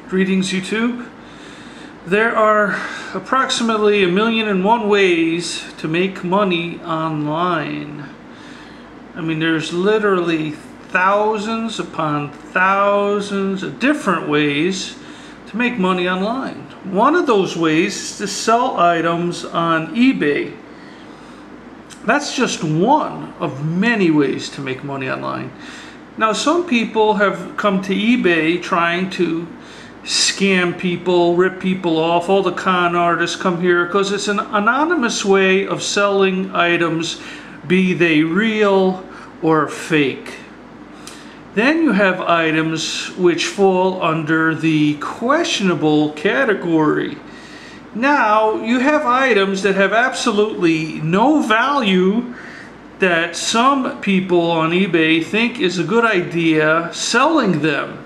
Greetings, YouTube. There are approximately 1,000,001 ways to make money online. I mean, there's literally thousands upon thousands of different ways to make money online. One of those ways is to sell items on eBay. That's just one of many ways to make money online. Now, some people have come to eBay trying to scam people, rip people off. All the con artists come here because it's an anonymous way of selling items, be they real or fake. Then you have items which fall under the questionable category. Now, you have items that have absolutely no value that some people on eBay think is a good idea selling them.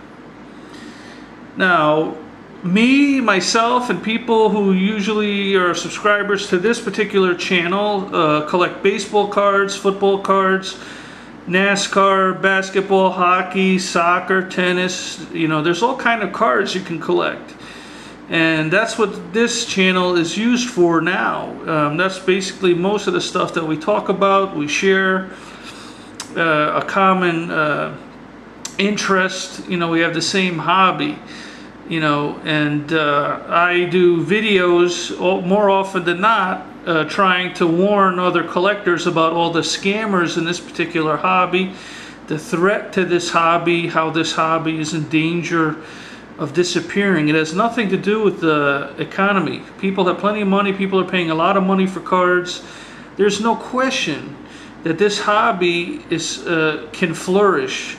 Now, myself, and people who usually are subscribers to this particular channel collect baseball cards, football cards, NASCAR, basketball, hockey, soccer, tennis. You know, there's all kind of cards you can collect. And that's what this channel is used for now. That's basically most of the stuff that we talk about. We share a common interest. You know, we have the same hobby. You know, and I do videos more often than not trying to warn other collectors about all the scammers in this particular hobby, the threat to this hobby, how this hobby is in danger of disappearing. It has nothing to do with the economy. People have plenty of money. People are paying a lot of money for cards. There's no question that this hobby can flourish.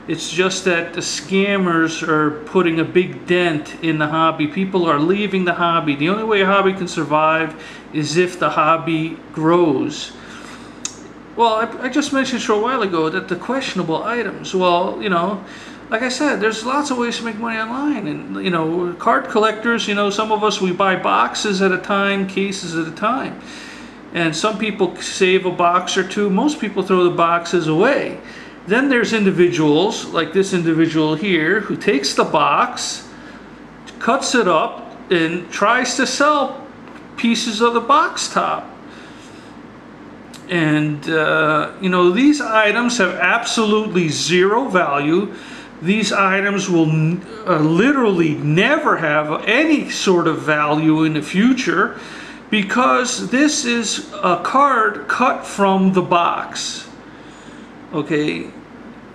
It's just that the scammers are putting a big dent in the hobby. People are leaving the hobby. The only way a hobby can survive is if the hobby grows. Well, I just mentioned a short while ago that the questionable items, well, you know, like I said, there's lots of ways to make money online. And, you know, card collectors, you know, some of us, we buy boxes at a time, cases at a time. And some people save a box or two. Most people throw the boxes away. Then there's individuals, like this individual here, who takes the box, cuts it up, and tries to sell pieces of the box top. And, you know, these items have absolutely zero value. These items will literally never have any sort of value in the future because this is a card cut from the box. Okay,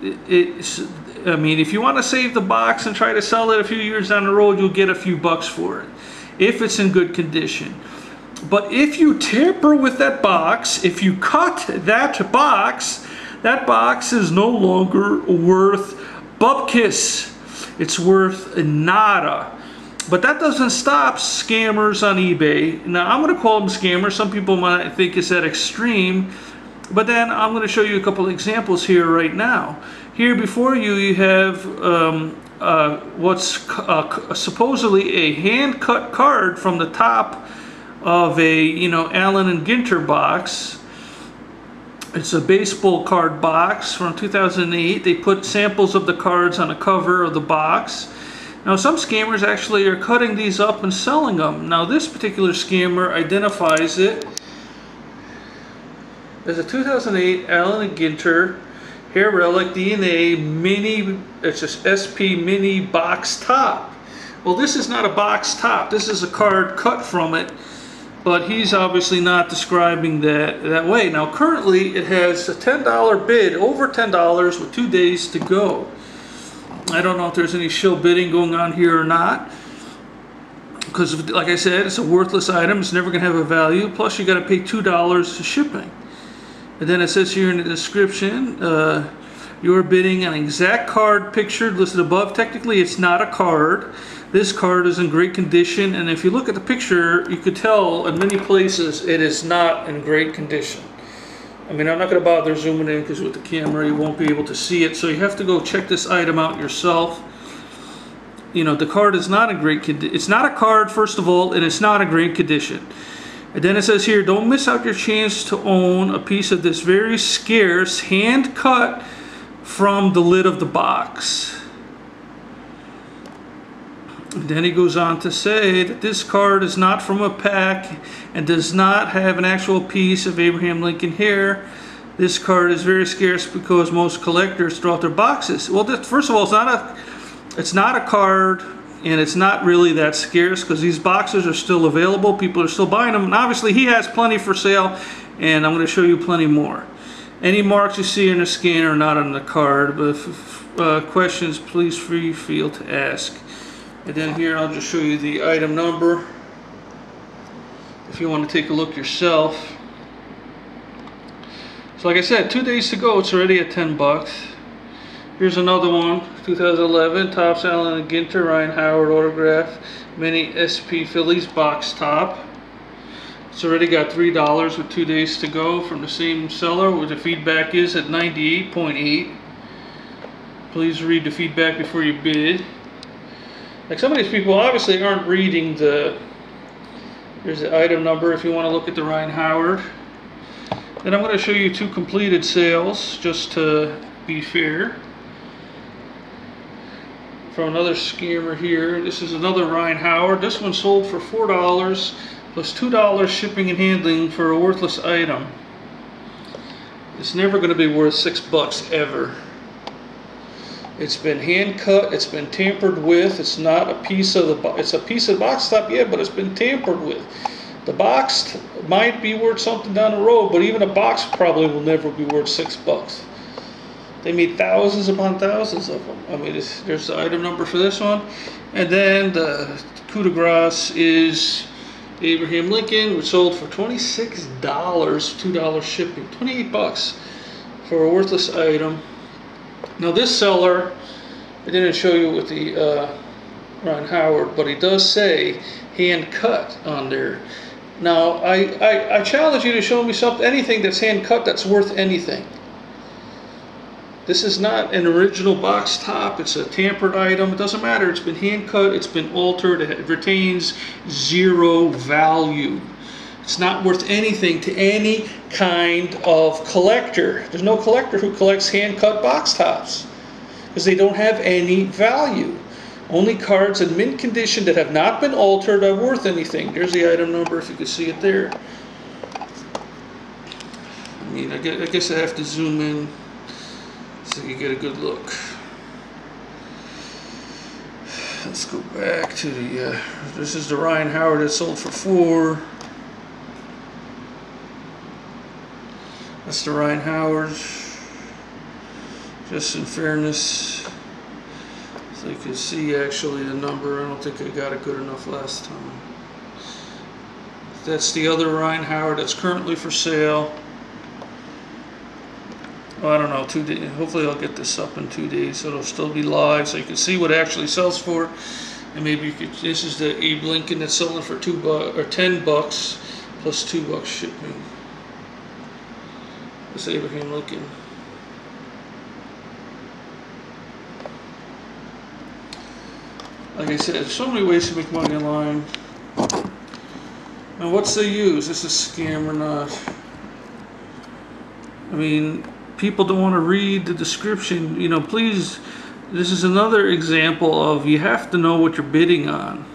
I mean, if you want to save the box and try to sell it a few years down the road, you'll get a few bucks for it, if it's in good condition. But if you tamper with that box, if you cut that box is no longer worth bupkis. It's worth nada. But that doesn't stop scammers on eBay. Now, I'm going to call them scammers. Some people might think it's that extreme. But then I'm going to show you a couple of examples here right now. Here before you, you have what's supposedly a hand-cut card from the top of a, you know, Allen and Ginter box. It's a baseball card box from 2008. They put samples of the cards on the cover of the box. Now, some scammers actually are cutting these up and selling them. Now, this particular scammer identifies it as a 2008 Allen & Ginter Hair Relic DNA Mini, it's just SP Mini box top. Well, this is not a box top. This is a card cut from it, but he's obviously not describing that way. Now, currently, it has a $10 bid, over $10 with 2 days to go. I don't know if there's any shill bidding going on here or not, because, like I said, it's a worthless item. It's never going to have a value. Plus, you got to pay $2 for shipping. And then it says here in the description, you're bidding an exact card pictured listed above. Technically, it's not a card. This card is in great condition, and if you look at the picture, you could tell in many places it is not in great condition. I mean, I'm not going to bother zooming in because with the camera you won't be able to see it, so you have to go check this item out yourself. You know, the card is not in great condition. It's not a card, first of all, and it's not in great condition. And then it says here, don't miss out your chance to own a piece of this very scarce, hand-cut from the lid of the box. And then he goes on to say that this card is not from a pack and does not have an actual piece of Abraham Lincoln here. This card is very scarce because most collectors throw out their boxes. Well, first of all, it's not a card, and it's not really that scarce because these boxes are still available. People are still buying them, and obviously he has plenty for sale, and I'm going to show you plenty more. Any marks you see in the scanner are not on the card, but if questions, please feel to ask. And then here I'll just show you the item number if you want to take a look yourself. So like I said, 2 days to go, it's already at 10 bucks. Here's another one, 2011, Topps Allen and Ginter, Ryan Howard autograph, mini SP Phillies box top. It's already got $3 with 2 days to go from the same seller, where the feedback is at 98.8. Please read the feedback before you bid. Like, some of these people obviously aren't reading here's the item number if you want to look at the Ryan Howard. Then I'm going to show you 2 completed sales just to be fair. From another scammer here. This is another Ryan Howard. This one sold for $4 plus $2 shipping and handling for a worthless item. It's never going to be worth $6 ever. It's been hand cut, it's been tampered with, it's not a piece of the it's a piece of the box top, yeah, but it's been tampered with. The box might be worth something down the road, but even a box probably will never be worth $6. They made thousands upon thousands of them. I mean, there's the item number for this one. And then the coup de grace is Abraham Lincoln, which sold for $26, $2 shipping, 28 bucks for a worthless item. Now this seller, I didn't show you with the Ron Howard, but he does say hand cut on there. Now I challenge you to show me anything that's hand cut that's worth anything. This is not an original box top, it's a tampered item. It doesn't matter, it's been hand cut, it's been altered, it retains zero value. It's not worth anything to any kind of collector. There's no collector who collects hand-cut box tops because they don't have any value. Only cards in mint condition that have not been altered are worth anything. There's the item number if you can see it there. I mean, I guess I have to zoom in so you get a good look. Let's go back to the, this is the Ryan Howard that sold for $4. That's the Ryan Howard. Just in fairness, so you can see actually the number. I don't think I got it good enough last time. That's the other Ryan Howard that's currently for sale. Well, I don't know, 2 days. Hopefully I'll get this up in 2 days so it'll still be live so you can see what it actually sells for. And maybe you could, this is the Abe Lincoln that's selling for $10 plus $2 shipping. This Abraham Lincoln. Like I said, there's so many ways to make money online. And what's the use? Is this a scam or not? I mean, people don't want to read the description. You know, please, this is another example of you have to know what you're bidding on.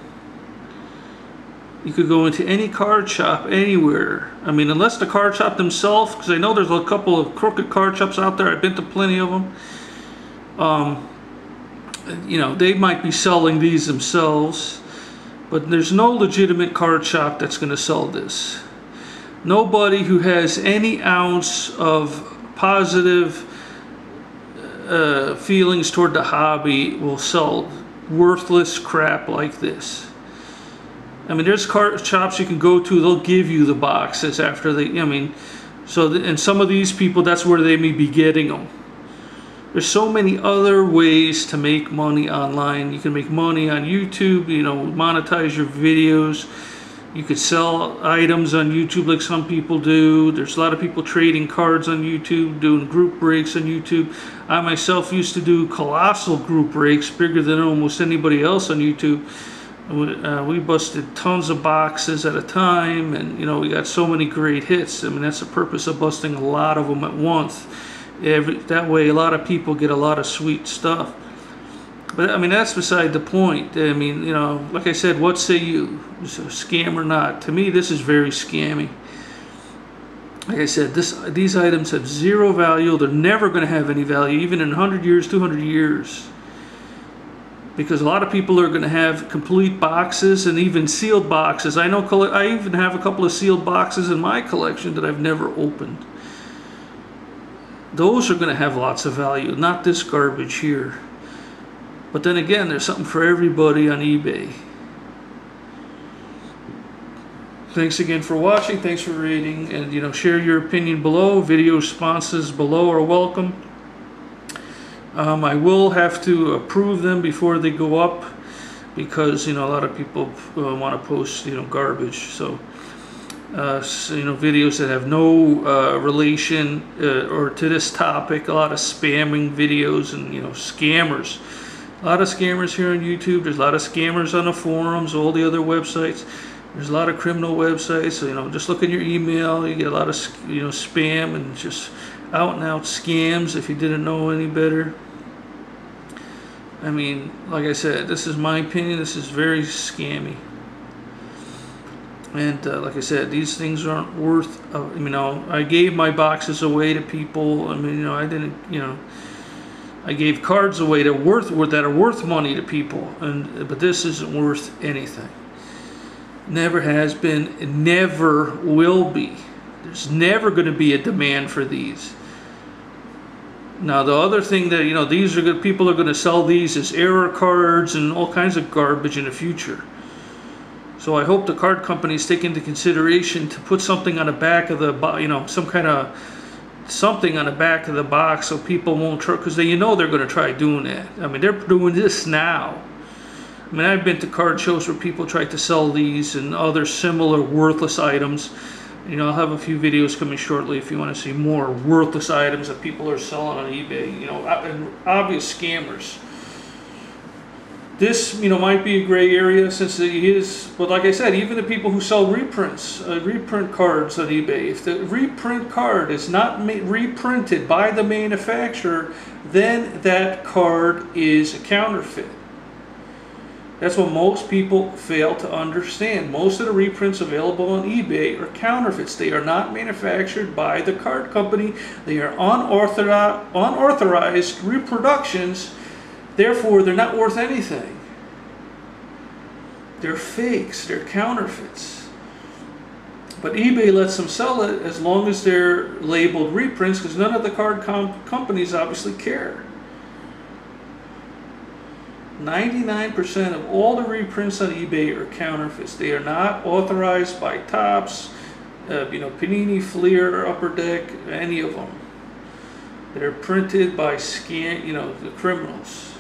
You could go into any card shop anywhere. I mean, unless the card shop themselves, because I know there's a couple of crooked card shops out there. I've been to plenty of them. You know, they might be selling these themselves, but there's no legitimate card shop that's going to sell this. Nobody who has any ounce of positive feelings toward the hobby will sell worthless crap like this. I mean, there's card shops you can go to, they'll give you the boxes after they, I mean, so, and some of these people, that's where they may be getting them. There's so many other ways to make money online. You can make money on YouTube, you know, monetize your videos. You could sell items on YouTube like some people do. There's a lot of people trading cards on YouTube, doing group breaks on YouTube. I myself used to do colossal group breaks, bigger than almost anybody else on YouTube. We busted tons of boxes at a time, and you know, we got so many great hits. I mean, that's the purpose of busting a lot of them at once. That way a lot of people get a lot of sweet stuff. But I mean, that's beside the point. I mean, you know, like I said, what say you? Is it a scam or not? To me, this is very scammy. Like I said, these items have zero value. They're never going to have any value, even in 100 years, 200 years. Because a lot of people are going to have complete boxes and even sealed boxes. I know I even have a couple of sealed boxes in my collection that I've never opened. Those are going to have lots of value, not this garbage here. But then again, there's something for everybody on eBay. Thanks again for watching. Thanks for rating, and you know, share your opinion below. Video responses below are welcome. I will have to approve them before they go up, because you know, a lot of people want to post, you know, garbage. So you know, videos that have no relation or to this topic. A lot of spamming videos and, you know, scammers. A lot of scammers here on YouTube. There's a lot of scammers on the forums, all the other websites. There's a lot of criminal websites. So, you know, just look at your email. You get a lot of, you know, spam and just out and out scams if you didn't know any better. I mean, like I said, this is my opinion. This is very scammy. And like I said, these things aren't worth, you know, I gave my boxes away to people. I mean, you know, I didn't, you know, I gave cards away that are worth money to people, but this isn't worth anything. Never has been, never will be. There's never going to be a demand for these. Now, the other thing that, you know, these are good, people are going to sell these as error cards and all kinds of garbage in the future. So I hope the card companies take into consideration to put something on the back of the, you know, some kind of something on the back of the box so people won't try, because you know they're going to try doing that. I mean, they're doing this now. I mean, I've been to card shows where people try to sell these and other similar worthless items. You know, I'll have a few videos coming shortly if you want to see more worthless items that people are selling on eBay. You know, and obvious scammers. This, you know, might be a gray area since it is, but like I said, even the people who sell reprints, reprint cards on eBay, if the reprint card is not reprinted by the manufacturer, then that card is a counterfeit. That's what most people fail to understand. Most of the reprints available on eBay are counterfeits. They are not manufactured by the card company. They are unauthorized reproductions. Therefore, they're not worth anything. They're fakes. They're counterfeits. But eBay lets them sell it as long as they're labeled reprints, because none of the card companies obviously care. 99% of all the reprints on eBay are counterfeits. They are not authorized by Topps, you know, Panini, Fleer, Upper Deck, any of them. They're printed by you know, the criminals.